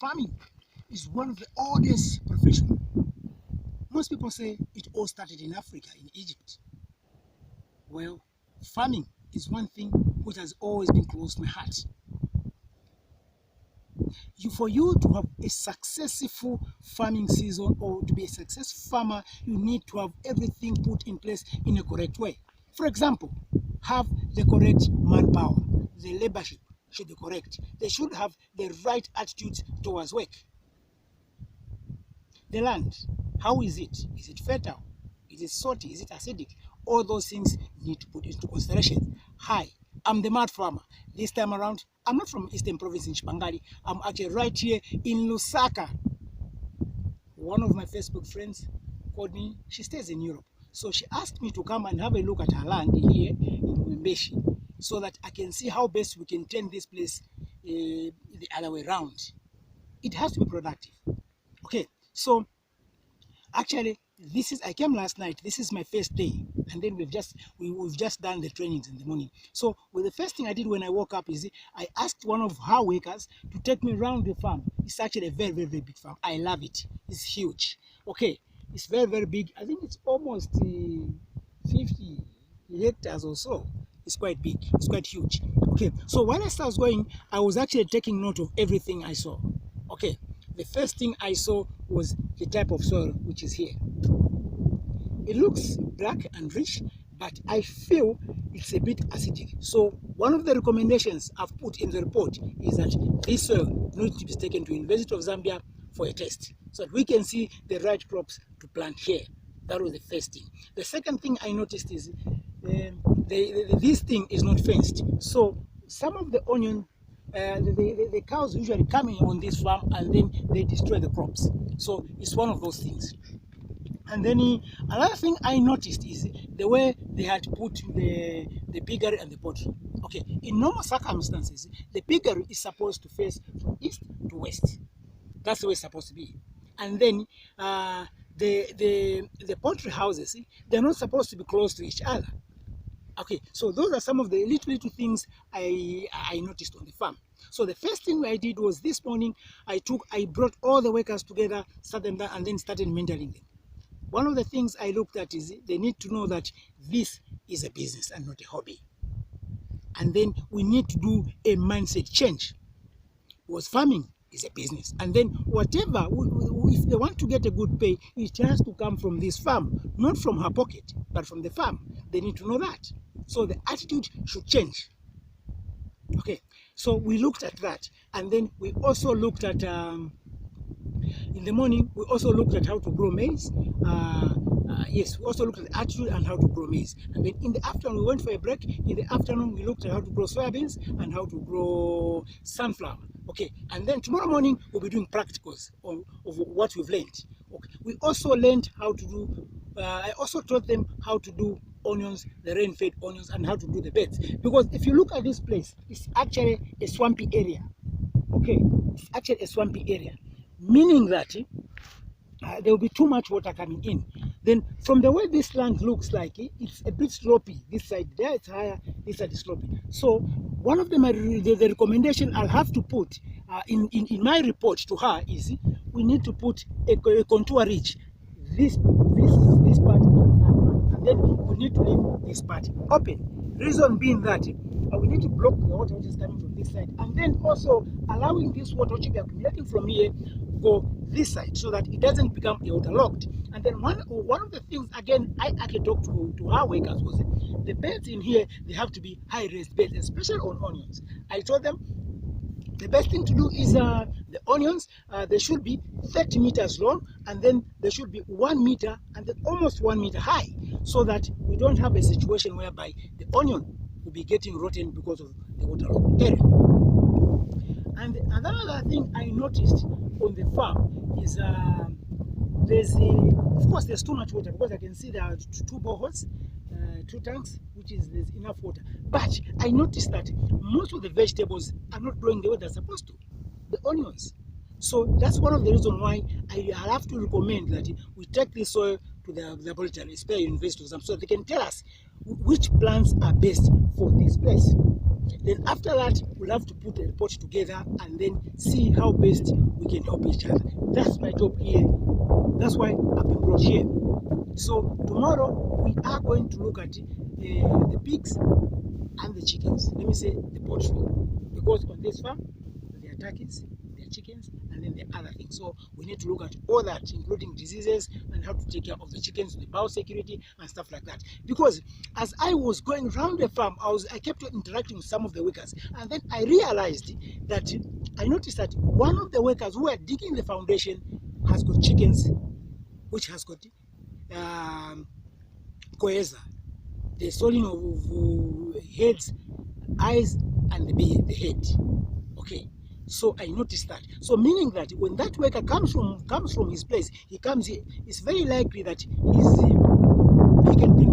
farming is one of the oldest professions. Most people say it all started in Africa, in Egypt. Well, farming is one thing which has always been close to my heart. For you to have a successful farming season or to be a successful farmer, you need to have everything put in place in a correct way. For example, have the correct manpower. The laborship should be correct. They should have the right attitude towards work. The land, how is it? Is it fertile? Is it salty? Is it acidic? All those things need to put into consideration. Hi, I'm the mad farmer. This time around, I'm not from Eastern Province in Chipangali. I'm actually right here in Lusaka. One of my Facebook friends called me. She stays in Europe. So she asked me to come and have a look at her land here in Mwembeshi so that I can see how best we can turn this place the other way around. It has to be productive. Okay, so actually, I came last night. This is my first day, and then we've just done the trainings in the morning. So, the first thing I did when I woke up is I asked one of her workers to take me around the farm. It's actually a very, very, very big farm. I love it. It's huge. Okay, it's very, very big. I think it's almost 50 hectares or so. It's quite big. It's quite huge. Okay, so while I was going, I was actually taking note of everything I saw. Okay, the first thing I saw was the type of soil which is here. It looks black and rich, but I feel it's a bit acidic. So one of the recommendations I've put in the report is that this soil needs to be taken to University of Zambia for a test so that we can see the right crops to plant here. That was the first thing. The second thing I noticed is this thing is not fenced. So some of the onion, the cows usually come in on this farm and then they destroy the crops. So it's one of those things. And then another thing I noticed is the way they had put the piggery and the poultry. Okay, in normal circumstances, the piggery is supposed to face from east to west. That's the way it's supposed to be. And then the poultry houses, they're not supposed to be close to each other. Okay, so those are some of the little things I noticed on the farm. So the first thing I did was this morning, I brought all the workers together, sat them down, and then started mentoring them. One of the things I looked at is they need to know that this is a business and not a hobby. And then we need to do a mindset change. Because farming is a business. And then whatever, if they want to get a good pay, it has to come from this farm, not from her pocket, but from the farm. They need to know that. So the attitude should change. Okay, so we looked at that. And then we also looked at, in the morning, we also looked at how to grow maize. Yes, we also looked at the attitude and how to grow maize. And then in the afternoon, we went for a break. In the afternoon, we looked at how to grow soybeans and how to grow sunflower. Okay, and then tomorrow morning, we'll be doing practicals of what we've learned. Okay, we also learned how to do, I also taught them how to do onions, the rain-fed onions, and how to do the beds. Because if you look at this place, it's actually a swampy area. Okay, it's actually a swampy area, meaning that there will be too much water coming in. Then from the way this land looks like, it's a bit slopey. This side there it's higher, this side is slopey. So one of the recommendation I'll have to put in my report to her is we need to put a contour ridge. This part, and then we need to leave this part open. Reason being that we need to block the water which is coming from this side, and then also allowing this water which will be accumulating from here go this side so that it doesn't become waterlogged. And then one of the things again I actually talked to our workers was the beds in here, they have to be high-raised beds, especially on onions. I told them the best thing to do is the onions, they should be 30 meters long, and then they should be 1 meter and then almost 1 meter high, so that we don't have a situation whereby the onion will be getting rotten because of the waterlogged area. And another thing I noticed on the farm is of course there's too much water, because I can see there are 2 boreholes, 2 tanks, which is there's enough water. But I noticed that most of the vegetables are not growing the way they're supposed to, the onions. So that's one of the reasons why I have to recommend that we take this soil to the laboratory, especially University of Zambia, so they can tell us which plants are best for this place. Then after that, we'll have to put a report together and then see how best we can help each other. That's my job here. That's why I've been brought here. So tomorrow we are going to look at the pigs and the chickens. Let me say the poultry, because on this farm there are turkeys, there are chickens, and then there are other things. So we need to look at all that, including diseases and how to take care of the chickens, the biosecurity and stuff like that. Because as I was going around the farm, I kept on interacting with some of the workers, and then I realized that I noticed that one of the workers who were digging the foundation has got chickens, which has got coesa, the swelling of heads, eyes, and the head. Okay, so I noticed that. So meaning that when that worker comes from his place, he comes here, it's very likely that he can bring